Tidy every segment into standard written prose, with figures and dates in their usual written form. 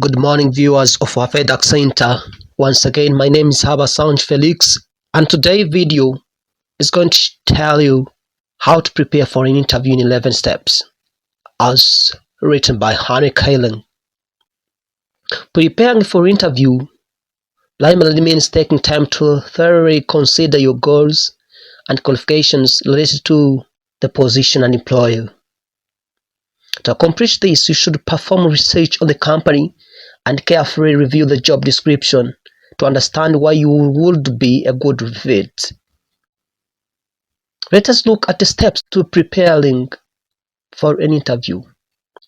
Good morning, viewers of HAFEDUCENTRE. Once again, my name is Felix, and today's video is going to tell you how to prepare for an interview in 11 steps, as written by Hanne Kailen. Preparing for interview primarily means taking time to thoroughly consider your goals and qualifications related to the position and employer. To accomplish this, you should perform research on the company and carefully review the job description to understand why you would be a good fit. Let us look at the steps to preparing for an interview.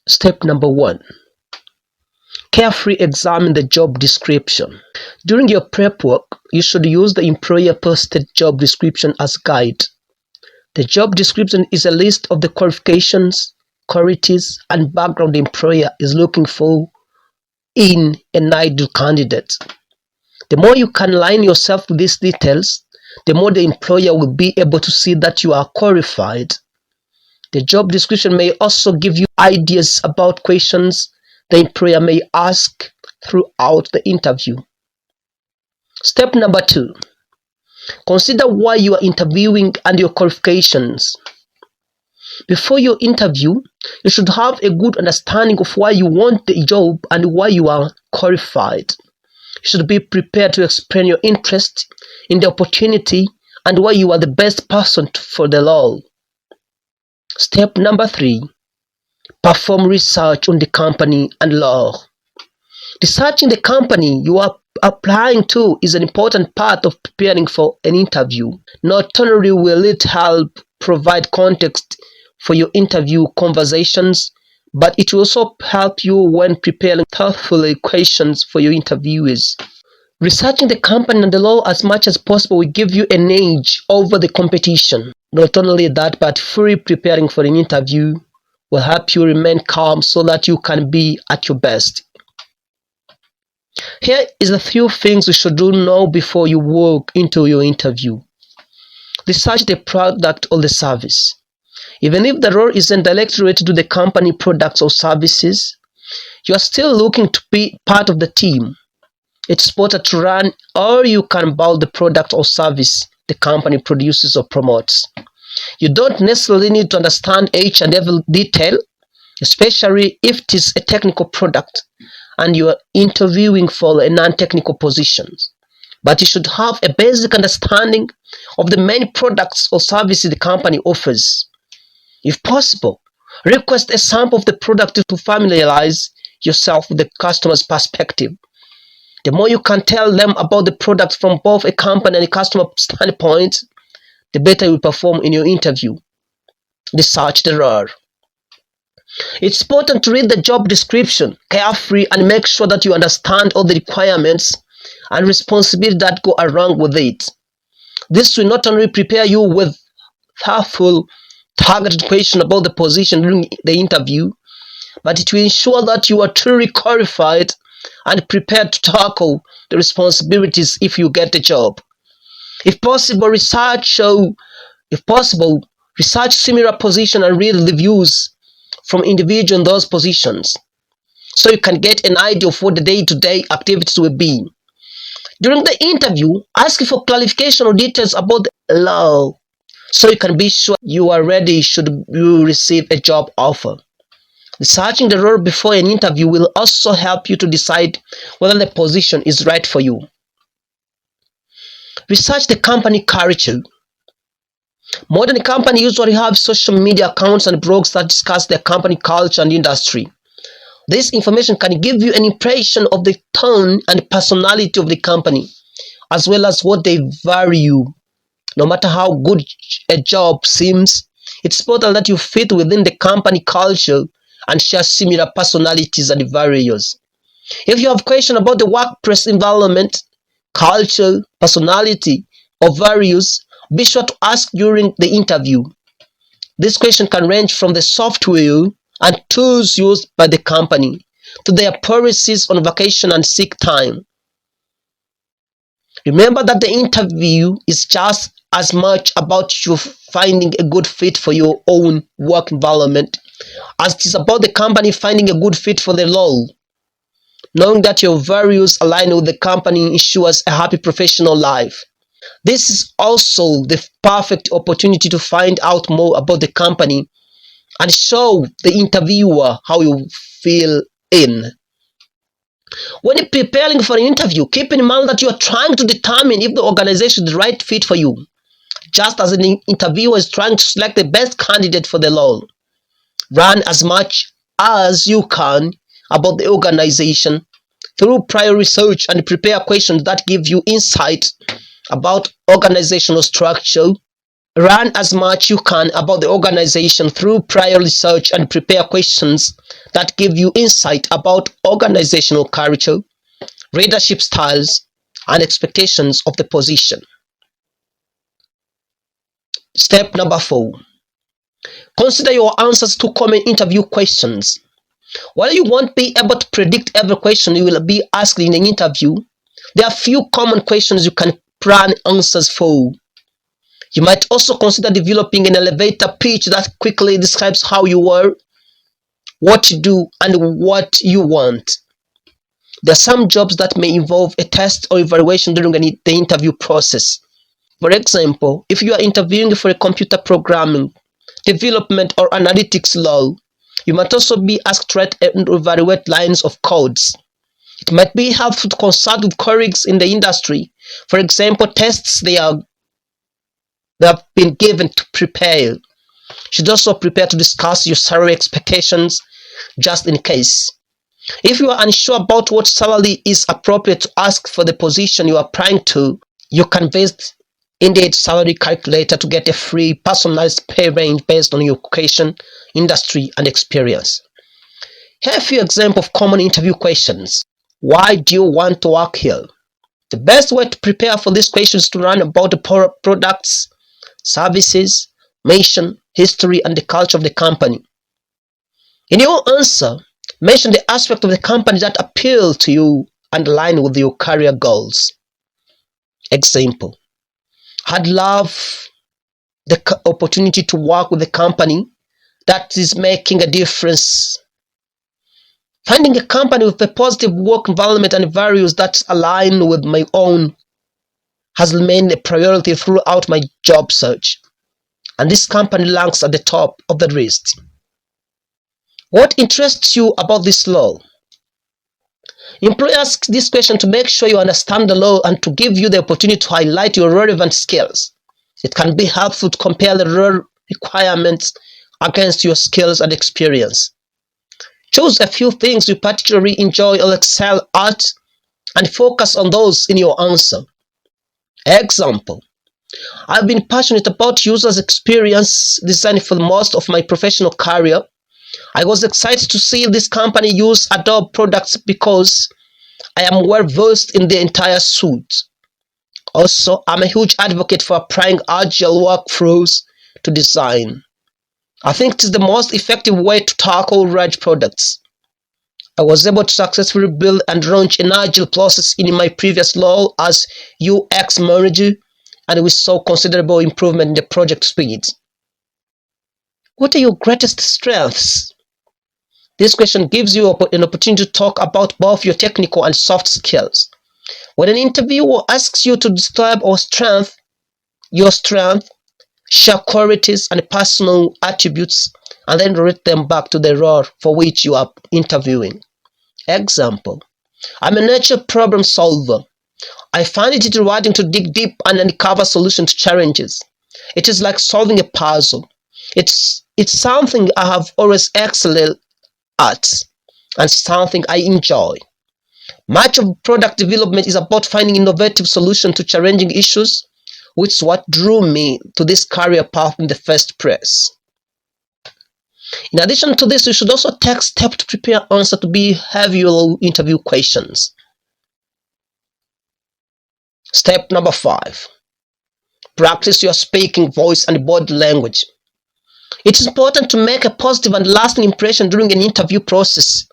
Step number 1. Carefully examine the job description. During your prep work, you should use the employer posted job description as guide. The job description is a list of the qualifications, qualities, and background the employer is looking for in an ideal candidate. The more you can align yourself with these details, the more the employer will be able to see that you are qualified. The job description may also give you ideas about questions the employer may ask throughout the interview. Step number 2. Consider why you are interviewing and your qualifications. Before your interview, you should have a good understanding of why you want the job and why you are qualified. You should be prepared to explain your interest in the opportunity and why you are the best person for the role. Step number 3. Perform research on the company and role. Researching the company you are applying to is an important part of preparing for an interview. Not only will it help provide context for your interview conversations, but it will also help you when preparing thoughtful questions for your interviewers. Researching the company and the law as much as possible will give you an edge over the competition. Not only that, but fully preparing for an interview will help you remain calm so that you can be at your best. Here is a few things you should know before you walk into your interview. Research the product or the service. Even if the role isn't directly related to the company products or services, you are still looking to be part of the team. It's important to learn all you can about the product or service the company produces or promotes. You don't necessarily need to understand each and every detail, especially if it is a technical product and you are interviewing for a non-technical positions. But you should have a basic understanding of the main products or services the company offers. If possible, request a sample of the product to familiarize yourself with the customer's perspective. The more you can tell them about the product from both a company and a customer standpoint, the better you perform in your interview. Research the role. It's important to read the job description carefully and make sure that you understand all the requirements and responsibilities that go along with it. This will not only prepare you with thoughtful, targeted questions about the position during the interview, but it will ensure that you are truly qualified and prepared to tackle the responsibilities if you get the job. If possible, research similar positions and read reviews from individuals in those positions, so you can get an idea of what the day-to-day activities will be. During the interview, ask for clarification or details about the law, so you can be sure you are ready should you receive a job offer. Researching the role before an interview will also help you to decide whether the position is right for you. Research the company culture. Modern companies usually have social media accounts and blogs that discuss their company culture and industry. This information can give you an impression of the tone and personality of the company, as well as what they value. No matter how good a job seems, it's important that you fit within the company culture and share similar personalities and values. If you have questions about the workplace environment, culture, personality, or values, be sure to ask during the interview. This question can range from the software and tools used by the company to their policies on vacation and sick time. Remember that the interview is just as much about you finding a good fit for your own work environment as it is about the company finding a good fit for the role. Knowing that your values align with the company ensures a happy professional life. This is also the perfect opportunity to find out more about the company and show the interviewer how you feel in. When you're preparing for an interview, keep in mind that you are trying to determine if the organization is the right fit for you, just as an interviewer is trying to select the best candidate for the role. Learn as much as you can about the organization through prior research and prepare questions that give you insight about organizational structure. Learn as much you can about the organization through prior research and prepare questions that give you insight about organizational culture, leadership styles, and expectations of the position. Step number 4. Consider your answers to common interview questions. While you won't be able to predict every question you will be asked in an interview, there are few common questions you can plan answers for. You might also consider developing an elevator pitch that quickly describes how you were, what you do, and what you want. There are some jobs that may involve a test or evaluation during the interview process. For example, if you are interviewing for a computer programming, development, or analytics role, you might also be asked to write and evaluate lines of codes. It might be helpful to consult with colleagues in the industry. For example, tests they have been given to prepare. You should also prepare to discuss your salary expectations just in case. If you are unsure about what salary is appropriate to ask for the position you are applying to, you can visit Indeed salary calculator to get a free personalized pay range based on your location, industry, and experience. Here are a few examples of common interview questions. Why do you want to work here? The best way to prepare for these questions is to learn about the products, services, mission, history, and the culture of the company. In your answer, mention the aspect of the company that appeal to you and align with your career goals. Example: I'd love the opportunity to work with a company that is making a difference. Finding a company with a positive work environment and values that align with my own has remained a priority throughout my job search, and this company ranks at the top of the list. What interests you about this role? Employers ask this question to make sure you understand the law and to give you the opportunity to highlight your relevant skills. It can be helpful to compare the role requirements against your skills and experience. Choose a few things you particularly enjoy or excel at and focus on those in your answer. Example: I've been passionate about users' experience design for most of my professional career. I was excited to see this company use Adobe products because I am well versed in the entire suite. Also, I'm a huge advocate for applying agile workflows to design. I think it is the most effective way to tackle large products. I was able to successfully build and launch an agile process in my previous role as UX manager, and we saw considerable improvement in the project speed. What are your greatest strengths? This question gives you an opportunity to talk about both your technical and soft skills. When an interviewer asks you to describe your strength, share qualities and personal attributes, and then relate them back to the role for which you are interviewing. Example: I'm a natural problem solver. I find it rewarding to dig deep and uncover solutions to challenges. It is like solving a puzzle. It's something I have always excelled at and something I enjoy. Much of product development is about finding innovative solutions to challenging issues, which is what drew me to this career path in the first place. In addition to this, you should also take steps to prepare answers to behavioral interview questions. Step number 5. Practice your speaking, voice, and body language. It is important to make a positive and lasting impression during an interview process.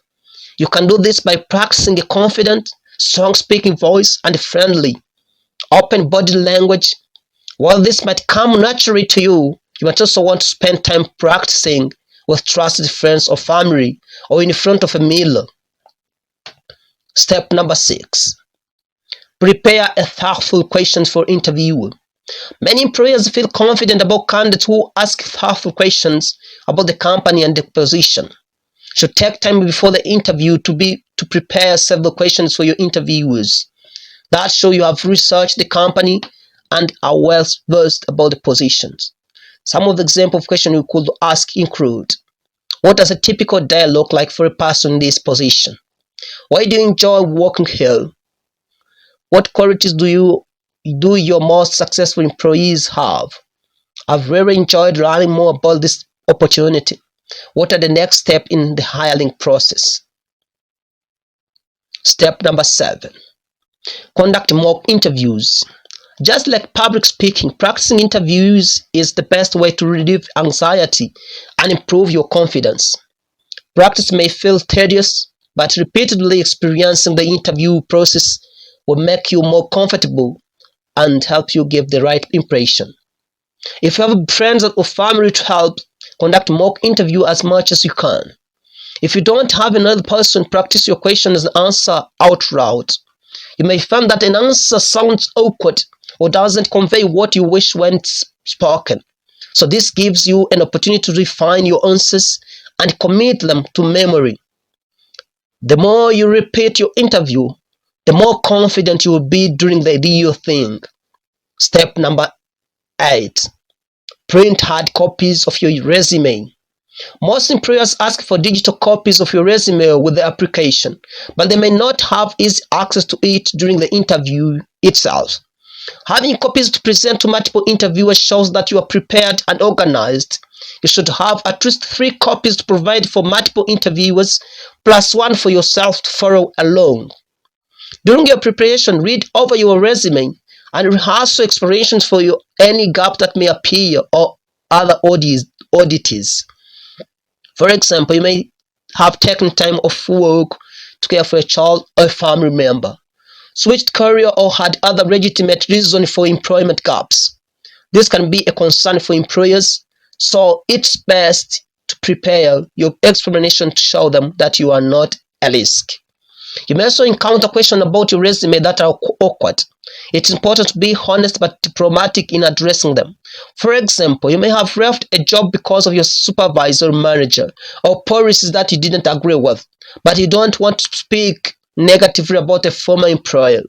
You can do this by practicing a confident, strong speaking voice and friendly, open body language. While this might come naturally to you, you might also want to spend time practicing with trusted friends or family or in front of a mirror. Step number 6. Prepare a thoughtful questions for interview. Many employers feel confident about candidates who ask thoughtful questions about the company and the position. Should take time before the interview to prepare several questions for your interviewers that show you have researched the company and are well versed about the positions. Some of the example of questions you could ask include: what does a typical day look like for a person in this position? Why do you enjoy working here? What qualities do your most successful employees have? I've really enjoyed learning more about this opportunity. What are the next steps in the hiring process? Step number 7. Conduct mock interviews. Just like public speaking, practicing interviews is the best way to relieve anxiety and improve your confidence. Practice may feel tedious, but repeatedly experiencing the interview process will make you more comfortable and help you give the right impression. If you have friends or family to help, conduct mock interview as much as you can. If you don't have another person, practice your questions and answer out loud. You may find that an answer sounds awkward or doesn't convey what you wish when spoken. So this gives you an opportunity to refine your answers and commit them to memory. The more you repeat your interview, the more confident you will be during the real thing. Step number 8. Print hard copies of your resume. Most employers ask for digital copies of your resume with the application, but they may not have easy access to it during the interview itself. Having copies to present to multiple interviewers shows that you are prepared and organized. You should have at least 3 copies to provide for multiple interviewers, plus 1 for yourself to follow along. During your preparation, read over your resume and rehearse your explanations for any gap that may appear or other oddities. For example, you may have taken time off work to care for a child or a family member, switched career, or had other legitimate reason for employment gaps. This can be a concern for employers, so it's best to prepare your explanation to show them that you are not a risk. You may also encounter questions about your resume that are awkward. It's important to be honest but diplomatic in addressing them. For example, you may have left a job because of your supervisor or manager or policies that you didn't agree with, but you don't want to speak negatively about a former employer.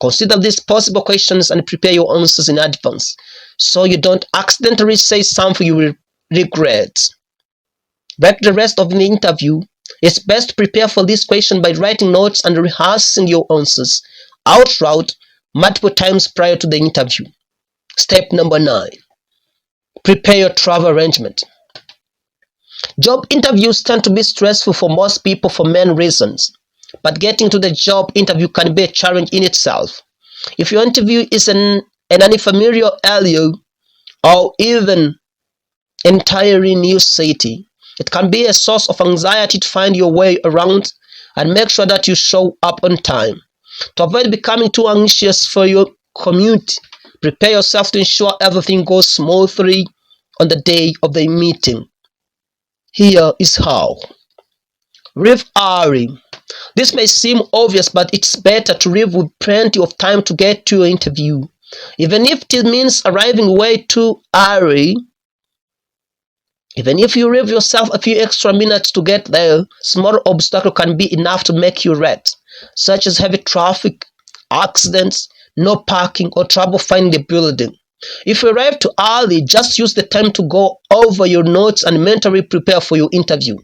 Consider these possible questions and prepare your answers in advance so you don't accidentally say something you will regret. Like the rest of the interview, it's best to prepare for this question by writing notes and rehearsing your answers out loud multiple times prior to the interview. Step number 9. Prepare your travel arrangement. Job interviews tend to be stressful for most people for many reasons, but getting to the job interview can be a challenge in itself. If your interview is in an unfamiliar area or even entirely new city, it can be a source of anxiety to find your way around and make sure that you show up on time. To avoid becoming too anxious for your commute, prepare yourself to ensure everything goes smoothly on the day of the meeting. Here is how. Leave early. This may seem obvious, but it's better to leave with plenty of time to get to your interview. Even if it means arriving way too early, even if you leave yourself a few extra minutes to get there, small obstacles can be enough to make you late, such as heavy traffic, accidents, no parking, or trouble finding the building. If you arrive too early, just use the time to go over your notes and mentally prepare for your interview.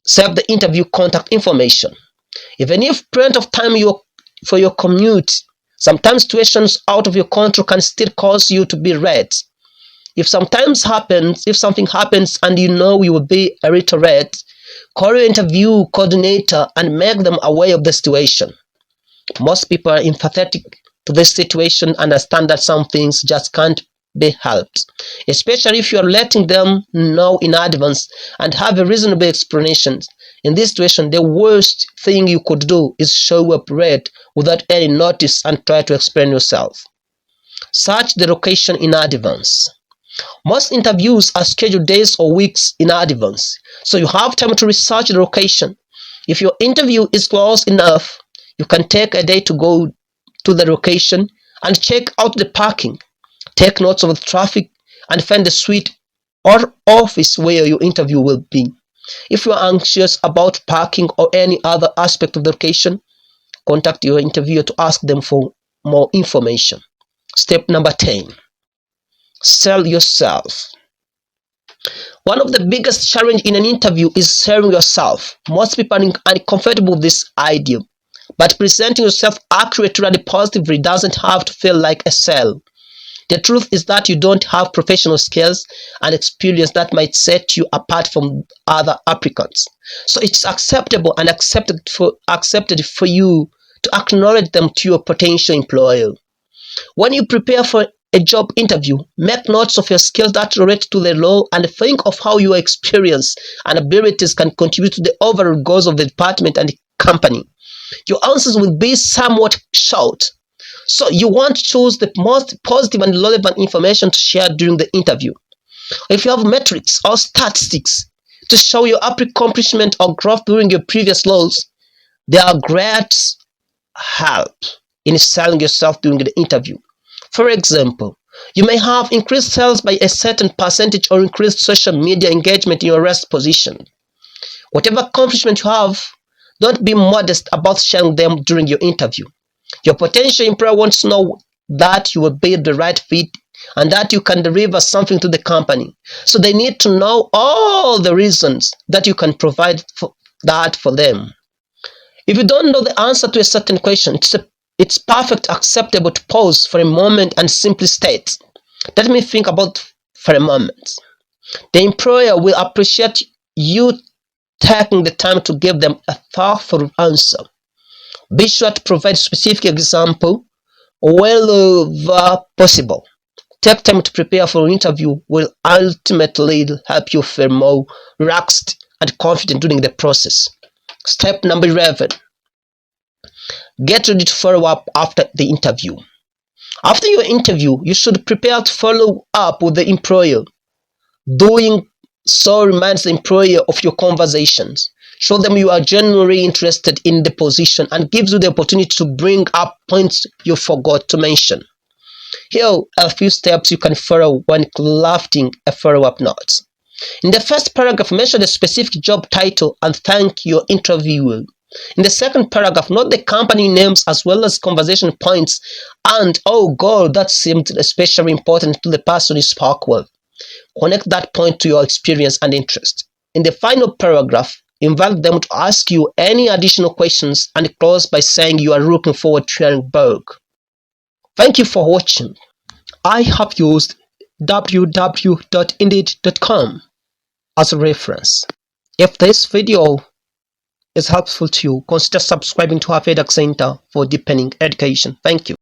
Save the interview contact information. Even if plenty of time for your commute, sometimes situations out of your control can still cause you to be late. If something happens and you know you will be a little late, call your interview coordinator and make them aware of the situation. Most people are empathetic to this situation and understand that some things just can't be helped, especially if you are letting them know in advance and have a reasonable explanation. In this situation, the worst thing you could do is show up late without any notice and try to explain yourself. Search the location in advance. Most interviews are scheduled days or weeks in advance, so you have time to research the location. If your interview is close enough, you can take a day to go to the location and check out the parking. Take notes of the traffic and find the suite or office where your interview will be. If you are anxious about parking or any other aspect of the location, contact your interviewer to ask them for more information. Step number 10. Sell yourself. One of the biggest challenges in an interview is selling yourself. Most people are uncomfortable with this idea, but presenting yourself accurately and positively doesn't have to feel like a sell. The truth is that you don't have professional skills and experience that might set you apart from other applicants. So it's acceptable and accepted for you to acknowledge them to your potential employer. When you prepare for a job interview, make notes of your skills that relate to the role and think of how your experience and abilities can contribute to the overall goals of the department and the company. Your answers will be somewhat short, so you want to choose the most positive and relevant information to share during the interview. If you have metrics or statistics to show your accomplishment or growth during your previous roles, they are great help in selling yourself during the interview. For example, you may have increased sales by a certain percentage or increased social media engagement in your rest position. Whatever accomplishment you have, don't be modest about sharing them during your interview. Your potential employer wants to know that you will be the right fit and that you can deliver something to the company. So they need to know all the reasons that you can provide for them. If you don't know the answer to a certain question, it's perfect acceptable to pause for a moment and simply state, "Let me think about for a moment." The employer will appreciate you taking the time to give them a thoughtful answer. Be sure to provide specific example wherever possible. Take time to prepare for an interview will ultimately help you feel more relaxed and confident during the process. Step number 11. Get ready to follow up after the interview. After your interview, you should prepare to follow up with the employer. Doing so reminds the employer of your conversations. Show them you are genuinely interested in the position and gives you the opportunity to bring up points you forgot to mention. Here are a few steps you can follow when crafting a follow-up note. In the first paragraph, mention the specific job title and thank your interviewer. In the second paragraph, note the company names as well as conversation points and, "Oh God, that seemed especially important to the person you spoke with." Connect that point to your experience and interest. In the final paragraph, invite them to ask you any additional questions and close by saying you are looking forward to hearing back. Thank you for watching. I have used www.indeed.com as a reference. If this video is helpful to you, consider subscribing to HAFEDUCENTRE for deepening education. Thank you.